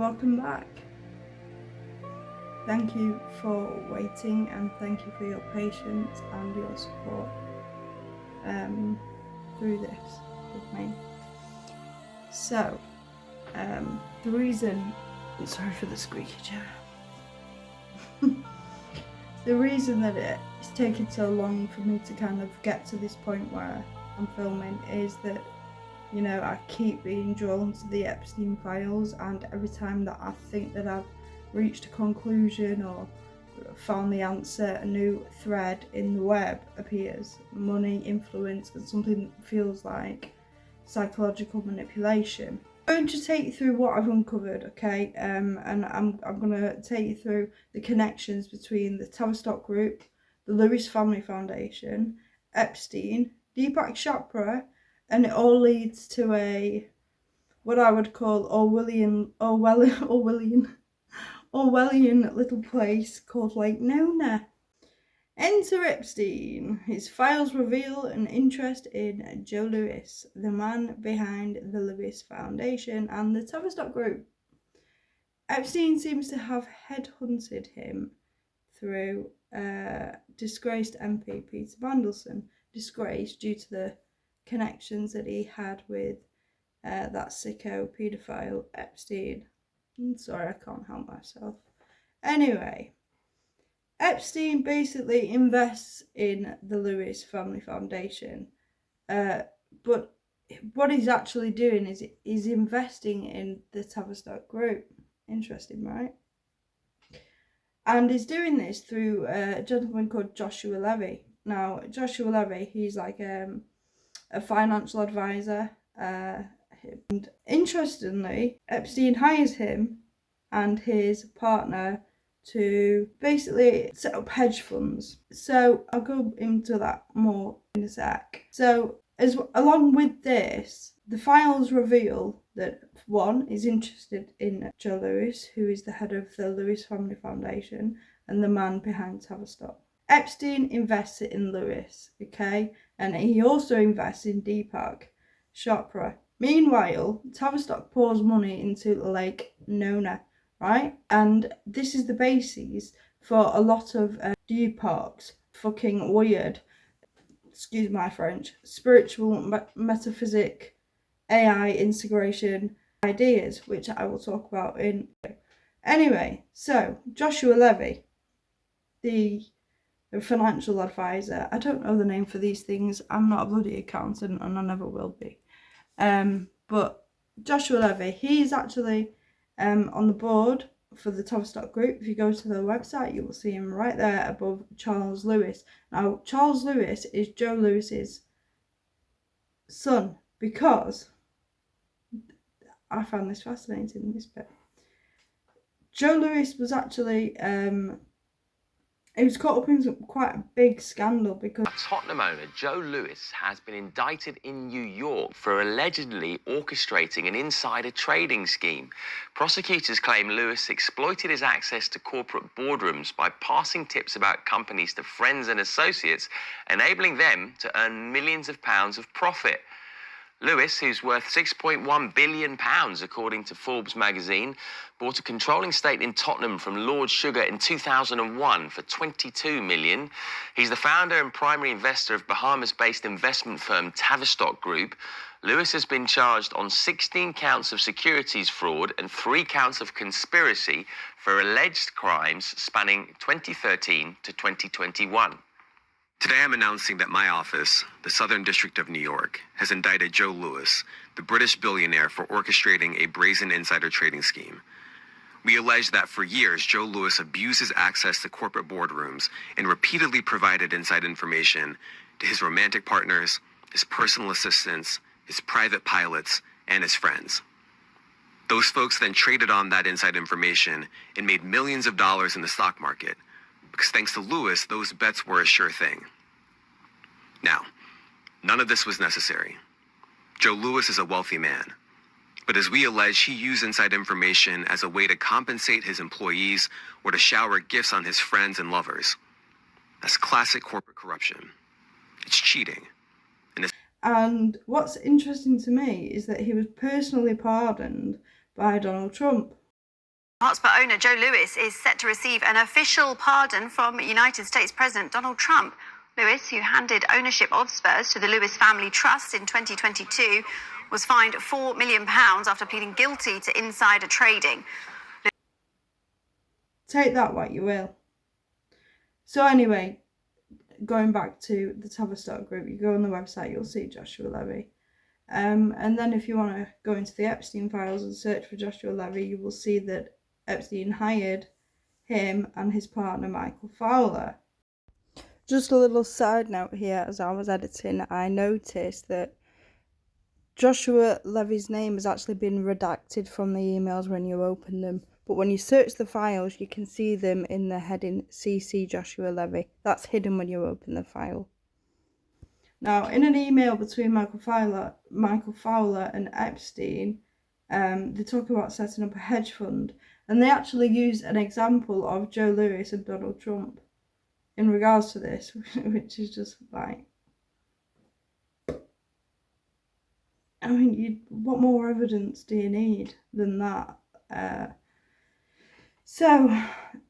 welcome back. Thank you for waiting and thank you for your patience and your support through this with me. So, the reason, sorry for the squeaky chair, the reason that it's taken so long for me to kind of get to this point where I'm filming is that, you know, I keep being drawn to the Epstein files, and every time that I think that I've reached a conclusion or found the answer, a new thread in the web appears. Money, influence, and something that feels like psychological manipulation. I'm going to take you through what I've uncovered, okay? And I'm going to take you through the connections between the Tavistock Group, the Lewis Family Foundation, Epstein, Deepak Chopra, and it all leads to a, what I would call Orwellian little place called Lake Nona. Enter Epstein. His files reveal an interest in Joe Lewis, the man behind the Lewis Foundation and the Tavistock Group. Epstein seems to have headhunted him through disgraced MP Peter Mandelson, disgraced due to the connections that he had with that sicko paedophile Epstein. I'm sorry, I can't help myself. Anyway, Epstein basically invests in the Lewis Family Foundation, but what he's actually doing is he's investing in the Tavistock Group. Interesting, right? And he's doing this through a gentleman called Joshua Levy. Now, Joshua Levy, he's like a financial advisor. And interestingly, Epstein hires him and his partner to basically set up hedge funds. So I'll go into that more in a sec. So along with this, the files reveal that one is interested in Joe Lewis, who is the head of the Lewis Family Foundation and the man behind Tavistock. Epstein invests in Lewis, okay, and he also invests in Deepak Chopra. Meanwhile, Tavistock pours money into Lake Nona, right? And this is the basis for a lot of Deepak's fucking weird, excuse my French, spiritual, metaphysic, AI integration ideas, which I will talk about in. Anyway, so Joshua Levy, the financial advisor, I don't know the name for these things. I'm not a bloody accountant and I never will be. But Joshua Levy, he's actually on the board for the Tavistock Group. If you go to their website, you will see him right there above Charles Lewis. Now, Charles Lewis is Joe Lewis's son, because I found this fascinating, this bit. Joe Lewis was actually he was caught up in quite a big scandal because Tottenham owner Joe Lewis has been indicted in New York for allegedly orchestrating an insider trading scheme. Prosecutors claim Lewis exploited his access to corporate boardrooms by passing tips about companies to friends and associates, enabling them to earn millions of pounds of profit. Lewis, who's worth £6.1 billion according to Forbes magazine, bought a controlling stake in Tottenham from Lord Sugar in 2001 for £22 million. He's the founder and primary investor of Bahamas-based investment firm Tavistock Group. Lewis has been charged on 16 counts of securities fraud and 3 counts of conspiracy for alleged crimes spanning 2013 to 2021. Today I'm announcing that my office, the Southern District of New York, has indicted Joe Lewis, the British billionaire, for orchestrating a brazen insider trading scheme. We allege that for years, Joe Lewis abused his access to corporate boardrooms and repeatedly provided inside information to his romantic partners, his personal assistants, his private pilots, and his friends. Those folks then traded on that inside information and made millions of dollars in the stock market, because thanks to Lewis, those bets were a sure thing. Now, none of this was necessary. Joe Lewis is a wealthy man, but as we allege, he used inside information as a way to compensate his employees or to shower gifts on his friends and lovers. That's classic corporate corruption. It's cheating. And what's interesting to me is that he was personally pardoned by Donald Trump. Hotspur owner Joe Lewis is set to receive an official pardon from United States President Donald Trump. Lewis, who handed ownership of Spurs to the Lewis Family Trust in 2022, was fined £4 million after pleading guilty to insider trading. Take that what you will. So anyway, going back to the Tavistock Group, you go on the website, you'll see Joshua Levy. And then if you want to go into the Epstein files and search for Joshua Levy, you will see that Epstein hired him and his partner Michael Fowler. Just a little side note here, as I was editing, I noticed that Joshua Levy's name has actually been redacted from the emails when you open them. But when you search the files, you can see them in the heading CC Joshua Levy. That's hidden when you open the file. Now, in an email between Michael Fowler and Epstein, they talk about setting up a hedge fund, and they actually use an example of Joe Lewis and Donald Trump in regards to this, which is just like, I mean, what more evidence do you need than that? So,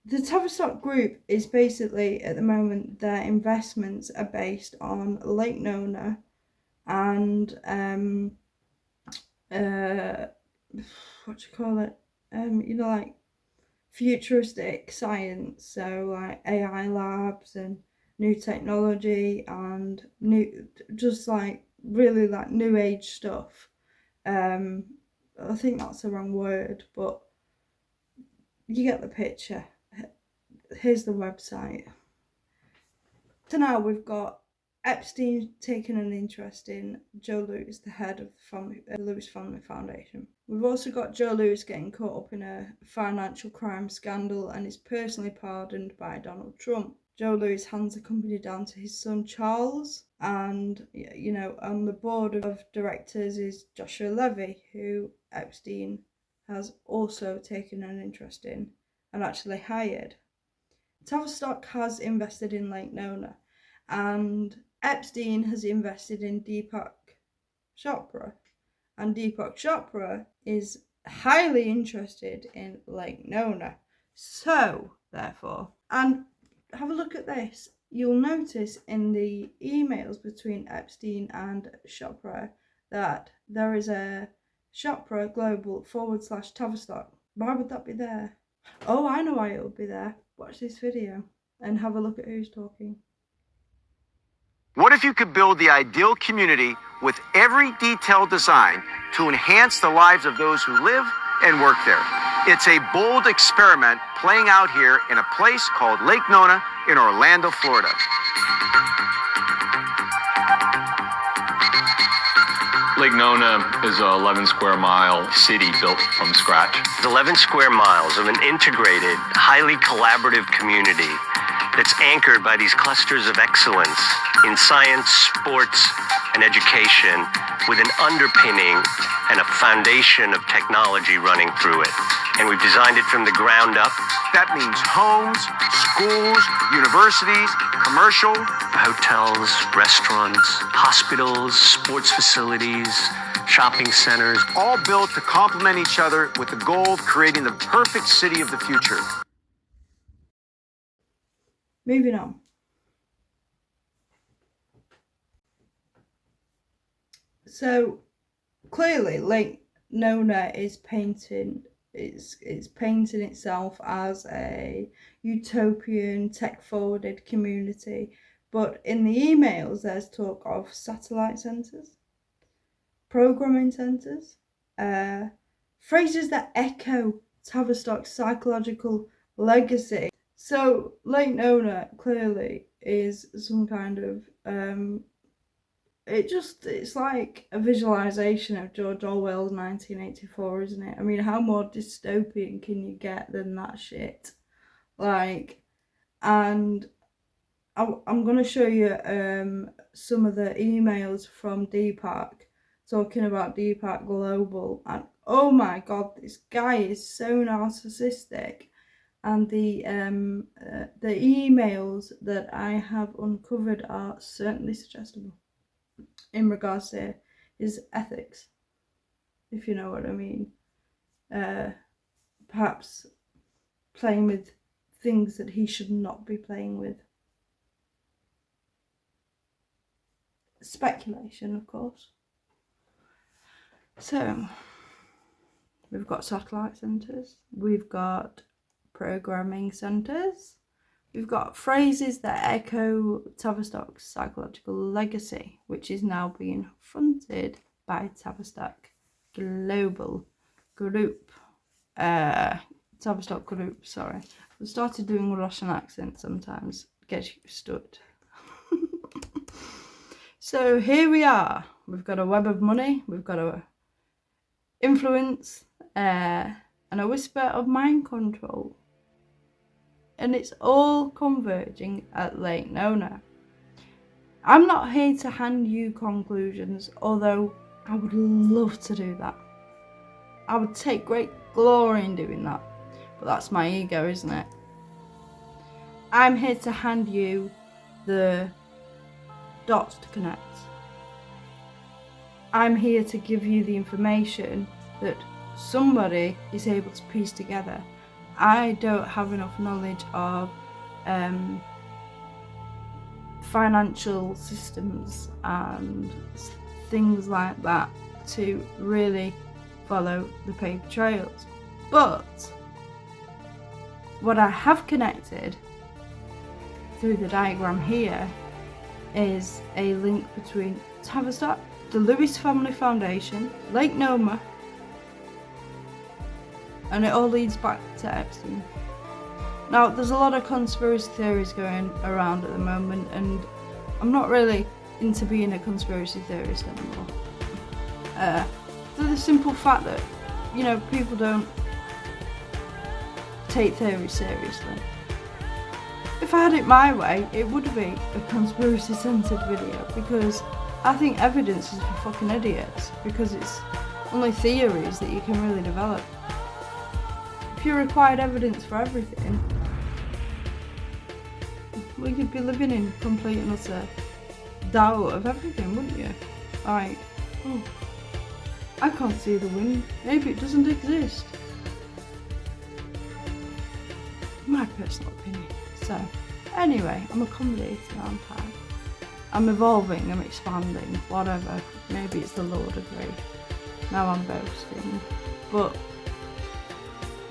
the Tavistock Group is basically, at the moment, their investments are based on Lake Nona and, like futuristic science, so like AI labs and new technology and really like new age stuff. I think that's the wrong word, but you get the picture. Here's the website. So now we've got Epstein taking an interest in Joe Lewis, the head of the Lewis Family Foundation. We've also got Joe Lewis getting caught up in a financial crime scandal and is personally pardoned by Donald Trump. Joe Lewis hands the company down to his son Charles, and on the board of directors is Joshua Levy, who Epstein has also taken an interest in and actually hired. Tavistock has invested in Lake Nona, and Epstein has invested in Deepak Chopra, and Deepak Chopra is highly interested in Lake Nona. So, therefore, and have a look at this. You'll notice in the emails between Epstein and Chopra that there is a Chopra Global / Tavistock. Why would that be there? Oh, I know why it would be there. Watch this video and have a look at who's talking. What if you could build the ideal community with every detailed design to enhance the lives of those who live and work there? It's a bold experiment playing out here in a place called Lake Nona in Orlando, Florida. Lake Nona is an 11 square mile city built from scratch. 11 square miles of an integrated, highly collaborative community that's anchored by these clusters of excellence in science, sports, and education, with an underpinning and a foundation of technology running through it. And we've designed it from the ground up. That means homes, schools, universities, commercial, Hotels, restaurants, hospitals, sports facilities, shopping centers. all built to complement each other with the goal of creating the perfect city of the future. Moving on. So clearly Lake Nona is painting itself as a utopian, tech-forwarded community, but in the emails there's talk of satellite centres, programming centres, phrases that echo Tavistock's psychological legacy. So Lake Nona clearly is some kind of it's like a visualization of George Orwell's 1984, isn't it? I mean, how more dystopian can you get than that shit? Like, and I'm gonna show you some of the emails from Deepak talking about Deepak Global, and oh my god, this guy is so narcissistic. And the emails that I have uncovered are certainly suggestible in regards to his ethics, if you know what I mean. Perhaps playing with things that he should not be playing with. Speculation, of course. So, we've got satellite centres, we've got programming centres, we've got phrases that echo Tavistock's psychological legacy, which is now being fronted by Tavistock Global Group. Tavistock Group, sorry. I started doing Russian accent sometimes. Gets you stood. So here we are. We've got a web of money. We've got a influence and a whisper of mind control. And it's all converging at Lake Nona. I'm not here to hand you conclusions, although I would love to do that. I would take great glory in doing that. But that's my ego, isn't it? I'm here to hand you the dots to connect. I'm here to give you the information that somebody is able to piece together. I don't have enough knowledge of financial systems and things like that to really follow the paper trails. But what I have connected through the diagram here is a link between Tavistock, the Lewis Family Foundation, Lake Nona, and it all leads back to Epstein. Now, there's a lot of conspiracy theories going around at the moment, and I'm not really into being a conspiracy theorist anymore. For the simple fact that, you know, people don't take theories seriously. If I had it my way, it would be a conspiracy-centered video, because I think evidence is for fucking idiots, because it's only theories that you can really develop. If you required evidence for everything, we could be living in complete and utter doubt of everything, wouldn't you? Like, oh, I can't see the wind, maybe it doesn't exist. My personal opinion. So, anyway, I'm accommodating, aren't I? I'm evolving, I'm expanding, whatever. Maybe it's the Lord of Grief. Now I'm boasting. But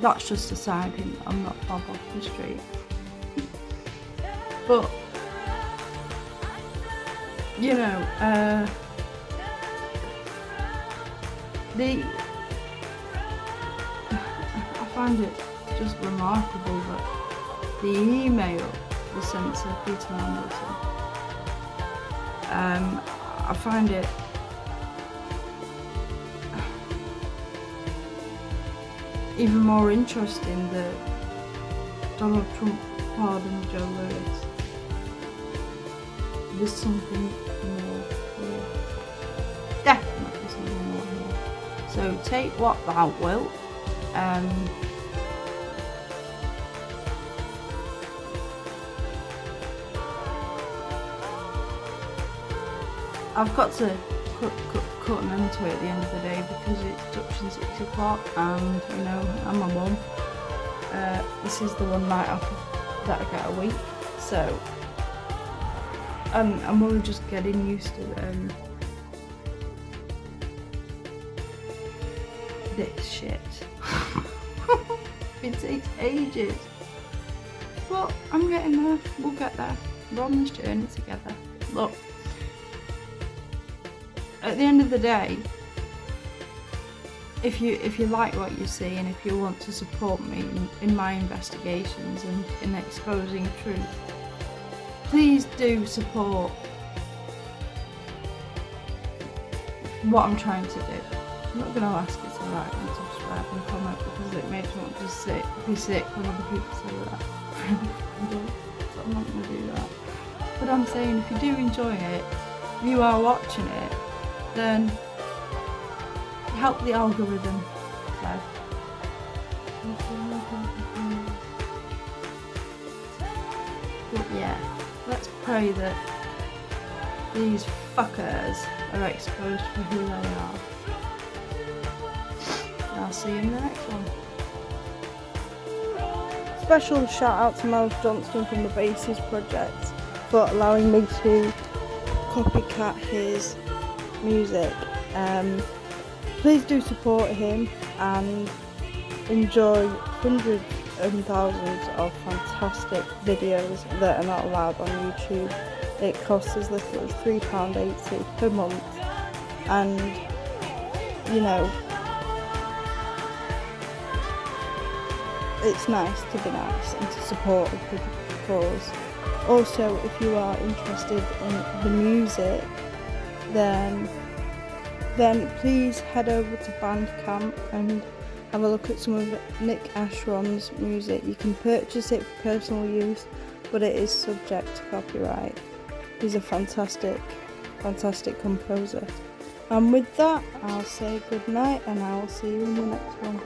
that's just a side hint, I'm not Bob off the street. But, you know, I find it just remarkable that the email was sent to Peter Mandelson. I find it even more interesting that Donald Trump pardoned Joe Lewis. There's something more here. Definitely something more here. So take what thou wilt. I've got to cut an end to it at the end of the day because it's touching 6 o'clock and, you know, I'm a mum. This is the one night off that I get a week, so I'm only just getting used to this shit. It takes ages, but I'm getting there. We'll get there. We're on this journey together. Look, at the end of the day, if you like what you see and if you want to support me in my investigations and in exposing truth, please do support what I'm trying to do. I'm not going to ask you to like and subscribe and comment because it makes me want to be sick when other people say that. So I'm not going to do that. But I'm saying if you do enjoy it, if you are watching it, then help the algorithm. So. But yeah, let's pray that these fuckers are exposed for who they are. I'll see you in the next one. special shout out to Miles Johnston from the Bases Project for allowing me to copycat his music. Please do support him and enjoy hundreds and thousands of fantastic videos that are not allowed on YouTube. It costs as little as £3.80 per month, and you know, it's nice to be nice and to support a good cause. Also, if you are interested in the music, then please head over to Bandcamp and have a look at some of Nick Ashron's music. You can purchase it for personal use, but it is subject to copyright. He's a fantastic composer. And with that, I'll say good night and I'll see you in the next one.